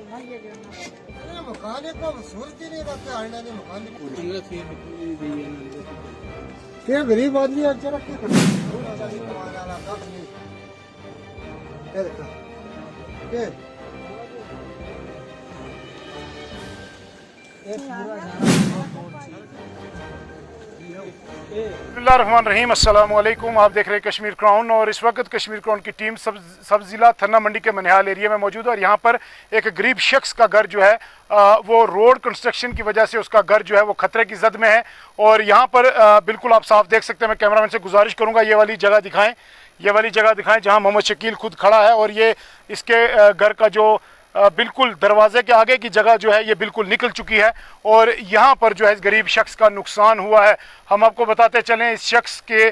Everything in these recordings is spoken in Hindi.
मकान को सूरत ही नहीं रखते आईना ने मकान क्या गरीब आदमी अचानक क्या करते बिस्मिल्लाहिर्रहमानिर्रहीम, अस्सलाम वालेकुम। आप देख रहे हैं कश्मीर क्राउन और इस वक्त कश्मीर क्राउन की टीम सब ज़िला थन्ना मंडी के मनिहाल एरिया में मौजूद है और यहाँ पर एक गरीब शख्स का घर जो है वो रोड कंस्ट्रक्शन की वजह से उसका घर जो है वो खतरे की जद में है। और यहाँ पर बिल्कुल आप साफ देख सकते हैं। मैं कैमरामैन से गुजारिश करूँगा ये वाली जगह दिखाएँ, ये वाली जगह दिखाएँ जहाँ मोहम्मद शकील खुद खड़ा है और ये इसके घर का जो बिल्कुल दरवाजे के आगे की जगह जो है ये बिल्कुल निकल चुकी है और यहाँ पर जो है इस गरीब शख्स का नुकसान हुआ है। हम आपको बताते चलें, इस शख्स के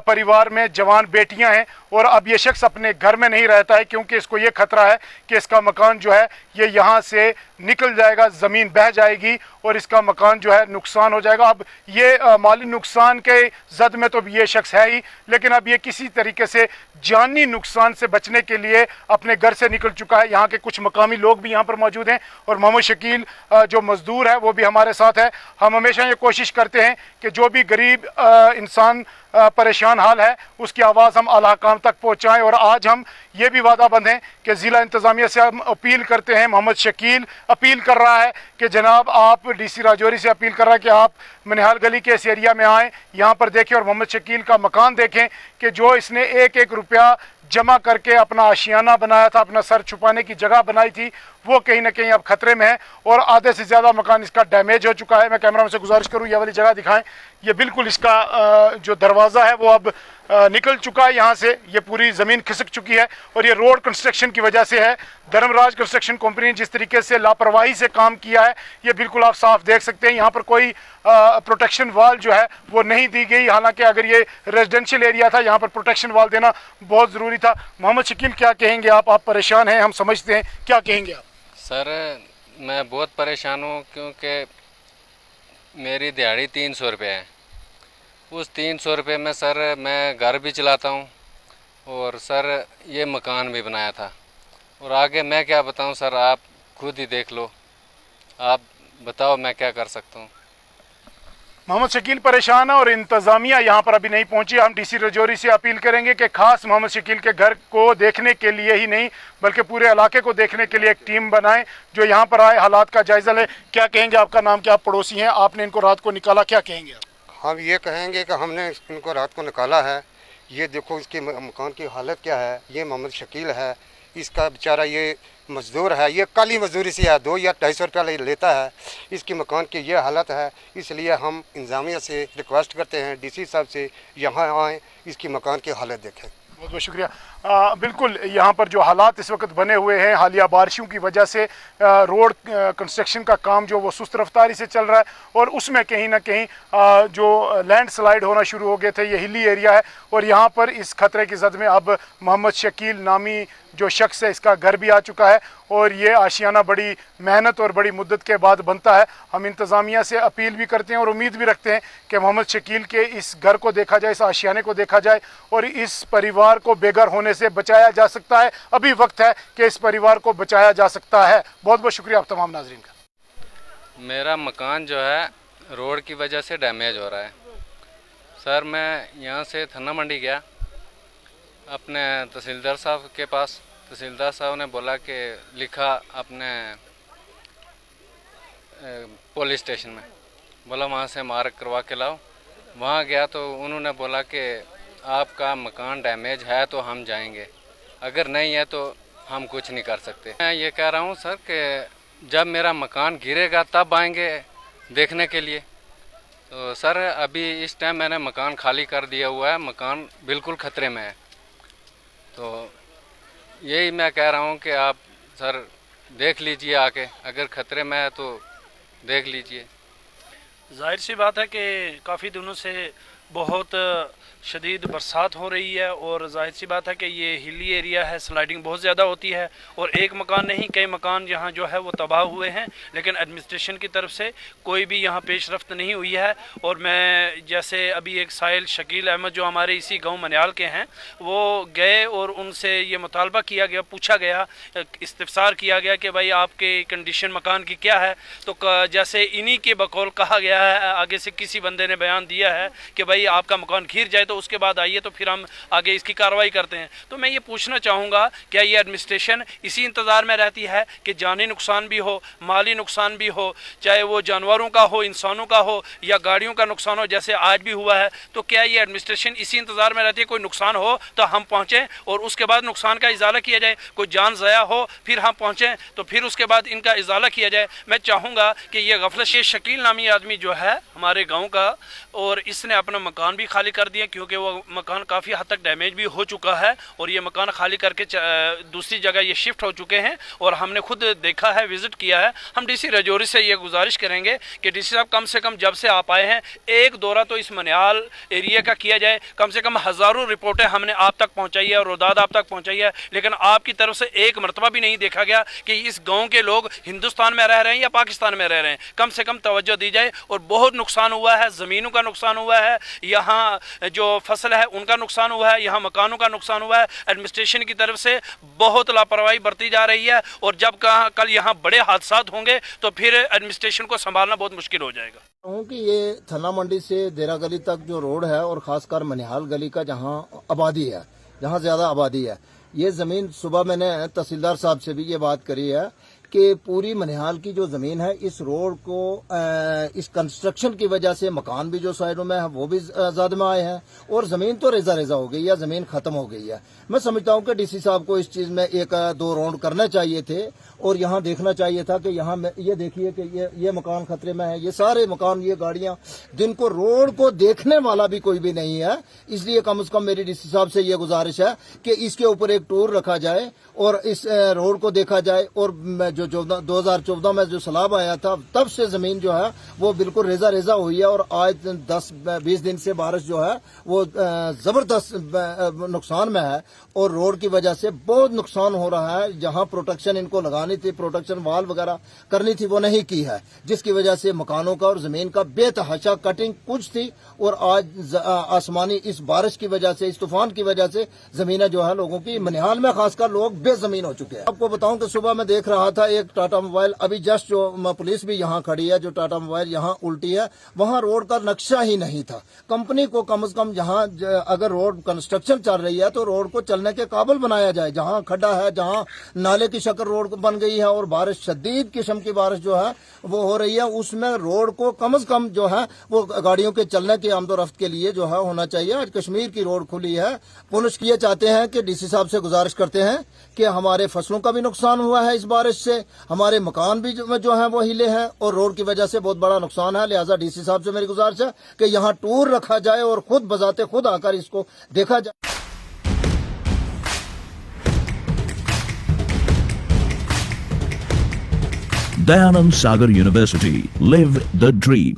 परिवार में जवान बेटियां हैं और अब ये शख्स अपने घर में नहीं रहता है क्योंकि इसको ये खतरा है कि इसका मकान जो है ये यहाँ से निकल जाएगा, ज़मीन बह जाएगी और इसका मकान जो है नुकसान हो जाएगा। अब ये माली नुकसान के जद में तो ये शख्स है ही, लेकिन अब ये किसी तरीके से जानी नुकसान से बचने के लिए अपने घर से निकल चुका है। यहाँ के कुछ मकामी लोग भी यहाँ पर मौजूद हैं और मोहम्मद शकील जो मज़दूर है वो भी हमारे साथ है। हम हमेशा ये कोशिश करते हैं कि जो भी गरीब इंसान परेशान हाल है उसकी आवाज़ हम आला हकाम तक पहुँचाएँ और आज हम ये भी वादा बंद हैं कि ज़िला इंतज़ामिया से हम अपील करते हैं। मोहम्मद शकील अपील कर रहा है कि जनाब आप डीसी राजौरी से अपील कर रहा है कि आप मनिहाल गली के इस एरिया में आएँ, यहाँ पर देखें और मोहम्मद शकील का मकान देखें कि जो इसने एक एक रुपया जमा करके अपना आशियाना बनाया था, अपना सर छुपाने की जगह बनाई थी, वो कहीं ना कहीं अब खतरे में है और आधे से ज़्यादा मकान इसका डैमेज हो चुका है। मैं कैमरामैन से गुजारिश करूँ ये वाली जगह दिखाएं, ये बिल्कुल इसका जो दरवाज़ा है वो अब निकल चुका है, यहाँ से ये पूरी ज़मीन खिसक चुकी है और ये रोड कंस्ट्रक्शन की वजह से है। धर्मराज कंस्ट्रक्शन कंपनी ने जिस तरीके से लापरवाही से काम किया है ये बिल्कुल आप साफ देख सकते हैं। यहाँ पर कोई प्रोटेक्शन वाल जो है वो नहीं दी गई, हालांकि अगर ये रेजिडेंशियल एरिया था यहाँ पर प्रोटेक्शन वाल देना बहुत ज़रूरी था। मोहम्मद शकील क्या कहेंगे आप परेशान हैं, हम समझते हैं, क्या कहेंगे आप? सर मैं बहुत परेशान हूँ क्योंकि मेरी दिहाड़ी 300 रुपये है। उस 300 रुपये में सर मैं घर भी चलाता हूँ और सर ये मकान भी बनाया था और आगे मैं क्या बताऊँ सर, आप खुद ही देख लो, आप बताओ मैं क्या कर सकता हूँ। मोहम्मद शकील परेशान है और इंतज़ामिया यहाँ पर अभी नहीं पहुँची। हम डीसी राजौरी से अपील करेंगे कि खास मोहम्मद शकील के घर को देखने के लिए ही नहीं बल्कि पूरे इलाके को देखने के लिए एक टीम बनाएं जो यहाँ पर आए, हालात का जायज़ा ले। क्या कहेंगे, आपका नाम क्या, आप पड़ोसी हैं, आपने इनको रात को निकाला, क्या कहेंगे आप? हम ये कहेंगे कि हमने इनको रात को निकाला है, ये देखो इसके मकान की हालत क्या है। ये मोहम्मद शकील है, इसका बेचारा ये मज़दूर है, ये काली मजदूरी से है, 2 या 250 रुपया लेता है। इसकी मकान की ये हालत है, इसलिए हम इंतज़ामिया से रिक्वेस्ट करते हैं डीसी साहब से यहाँ आएँ, इसकी मकान की हालत देखें। बहुत बहुत शुक्रिया। बिल्कुल यहाँ पर जो हालात इस वक्त बने हुए हैं हालिया बारिशों की वजह से रोड कंस्ट्रक्शन का काम जो वो सुस्त रफ्तारी से चल रहा है और उसमें कहीं ना कहीं जो लैंडस्लाइड होना शुरू हो गए थे, ये हिली एरिया है और यहाँ पर इस खतरे की जद में अब मोहम्मद शकील नामी जो शख्स है इसका घर भी आ चुका है और ये आशियाना बड़ी मेहनत और बड़ी मुद्दत के बाद बनता है। हम इंतज़ामिया से अपील भी करते हैं और उम्मीद भी रखते हैं कि मोहम्मद शकील के इस घर को देखा जाए, इस आशियाने को देखा जाए और इस परिवार को बेघर होने से बचाया जा सकता है। अभी वक्त है कि इस परिवार को बचाया जा सकता है। बहुत बहुत शुक्रिया आप तमाम नाज़रीन का। मेरा मकान जो है रोड की वजह से डैमेज हो रहा है। सर मैं यहाँ से थन्ना मंडी गया अपने तहसीलदार साहब के पास, तहसीलदार साहब ने बोला कि लिखा अपने पुलिस स्टेशन में, बोला वहाँ से मार्क करवा के लाओ। वहाँ गया तो उन्होंने बोला कि आपका मकान डैमेज है तो हम जाएंगे, अगर नहीं है तो हम कुछ नहीं कर सकते। मैं ये कह रहा हूँ सर कि जब मेरा मकान गिरेगा तब आएंगे देखने के लिए। तो सर अभी इस टाइम मैंने मकान खाली कर दिया हुआ है, मकान बिल्कुल ख़तरे में है। तो यही मैं कह रहा हूँ कि आप सर देख लीजिए आके, अगर ख़तरे में है तो देख लीजिए। जाहिर सी बात है कि काफ़ी दिनों से बहुत शदीद बरसात हो रही है और जाहिर सी बात है कि ये हिली एरिया है, स्लाइडिंग बहुत ज़्यादा होती है और एक मकान नहीं कई मकान यहाँ जो है वो तबाह हुए हैं, लेकिन एडमिनिस्ट्रेशन की तरफ से कोई भी यहाँ पेशरफ्त नहीं हुई है। और मैं जैसे अभी एक साहिल शकील अहमद जो हमारे इसी गांव मनियाल के हैं, वो गए और उनसे ये मुतालबा किया गया, पूछा गया, इस्तिफसार किया गया कि भाई आपके कंडीशन मकान की क्या है। तो जैसे इन्हीं के बकौल कहा गया है, आगे से किसी बंदे ने बयान दिया है कि भाई आपका मकान घिर जाए तो उसके बाद आइए तो फिर हम आगे इसकी कार्रवाई करते हैं। तो मैं ये पूछना चाहूँगा, क्या ये एडमिनिस्ट्रेशन इसी इंतज़ार में रहती है कि जानी नुकसान भी हो, माली नुकसान भी हो, चाहे वो जानवरों का हो, इंसानों का हो या गाड़ियों का नुकसान हो, जैसे आज भी हुआ है। तो क्या ये एडमिनिस्ट्रेशन इसी इंतज़ार में रहती है कोई नुकसान हो तो हम पहुँचें और उसके बाद नुकसान का इजाला किया जाए, कोई जान ज़ाया हो फिर हम पहुँचें तो फिर उसके बाद इनका इजाला किया जाए। मैं चाहूँगा कि ये गफलत शेख शकील नामी आदमी जो है हमारे गाँव का, और इसने अपना मकान भी खाली कर दिया क्योंकि वो मकान काफ़ी हद तक डैमेज भी हो चुका है और ये मकान खाली करके दूसरी जगह ये शिफ्ट हो चुके हैं और हमने खुद देखा है, विज़िट किया है। हम डीसी राजौरी से ये गुजारिश करेंगे कि डीसी साहब कम से कम जब से आप आए हैं एक दौरा तो इस मनियाल एरिया का किया जाए। कम से कम हज़ारों रिपोर्टें हमने आप तक पहुँचाई है और रोदाद आप तक पहुँचाई है, लेकिन आपकी तरफ से एक मरतबा भी नहीं देखा गया कि इस गाँव के लोग हिंदुस्तान में रह रहे हैं या पाकिस्तान में रह रहे हैं। कम से कम तवज्जो दी जाए। और बहुत नुकसान हुआ है, ज़मीनों का नुकसान हुआ है, यहाँ जो फसल है उनका नुकसान हुआ है, यहाँ मकानों का नुकसान हुआ है। एडमिनिस्ट्रेशन की तरफ से बहुत लापरवाही बरती जा रही है और जब कल यहाँ बड़े हादसा होंगे तो फिर एडमिनिस्ट्रेशन को संभालना बहुत मुश्किल हो जाएगा। हूँ कि ये थन्ना मंडी से देरा गली तक जो रोड है और खासकर मनिहाल गली का जहाँ आबादी है, जहाँ ज्यादा आबादी है, ये जमीन सुबह मैंने तहसीलदार साहब से भी ये बात करी है कि पूरी मनिहाल की जो जमीन है इस रोड को इस कंस्ट्रक्शन की वजह से मकान भी जो साइडों में है वो भी ज्यादा में आए हैं और जमीन तो रेजा रेजा हो गई है, जमीन खत्म हो गई है। मैं समझता हूँ कि डीसी साहब को इस चीज में एक दो राउंड करने चाहिए थे और यहाँ देखना चाहिए था कि यहाँ ये देखिए कि ये मकान खतरे में है, ये सारे मकान, ये गाड़ियां, जिनको रोड को देखने वाला भी कोई भी नहीं है। इसलिए कम से कम मेरी डीसी साहब से ये गुजारिश है कि इसके ऊपर एक टूर रखा जाए और इस रोड को देखा जाए। और जो 2014 में जो सैलाब आया था तब से जमीन जो है वो बिल्कुल रेजा रेजा हुई है और आज 10-20 दिन से बारिश जो है वो जबरदस्त नुकसान में है और रोड की वजह से बहुत नुकसान हो रहा है। जहां प्रोटेक्शन इनको लगानी थी, प्रोटेक्शन वाल वगैरह करनी थी, वो नहीं की है, जिसकी वजह से मकानों का और जमीन का बेतहाशा कटिंग कुछ थी और आज आसमानी इस बारिश की वजह से, इस तूफान की वजह से जमीनें जो है लोगों की मनिहाल में खासकर लोग बेजमीन हो चुके हैं। आपको बताऊं कि सुबह मैं देख रहा था एक टाटा मोबाइल, अभी जस्ट जो पुलिस भी यहाँ खड़ी है, जो टाटा मोबाइल यहाँ उल्टी है, वहाँ रोड का नक्शा ही नहीं था। कंपनी को कम से कम यहाँ अगर रोड कंस्ट्रक्शन चल रही है तो रोड को चलने के काबिल बनाया जाए। जहाँ खड्डा है, जहाँ नाले की शक्ल रोड बन गई है और बारिश, शदीद किस्म की बारिश जो है वो हो रही है, उसमें रोड को कम से कम जो है वो गाड़ियों के चलने की आमदोरफ्त के लिए जो है होना चाहिए। आज कश्मीर की रोड खुली है। पुलिस ये चाहते हैं कि डीसी साहब से गुजारिश करते हैं कि हमारे फसलों का भी नुकसान हुआ है इस बारिश से, हमारे मकान भी जो है वो हिले हैं और रोड की वजह से बहुत बड़ा नुकसान है। लिहाजा डीसी साहब से मेरी गुजारिश है कि यहाँ टूर रखा जाए और खुद बजाते खुद आकर इसको देखा जाए। Dayanand Sagar University. Live the dream.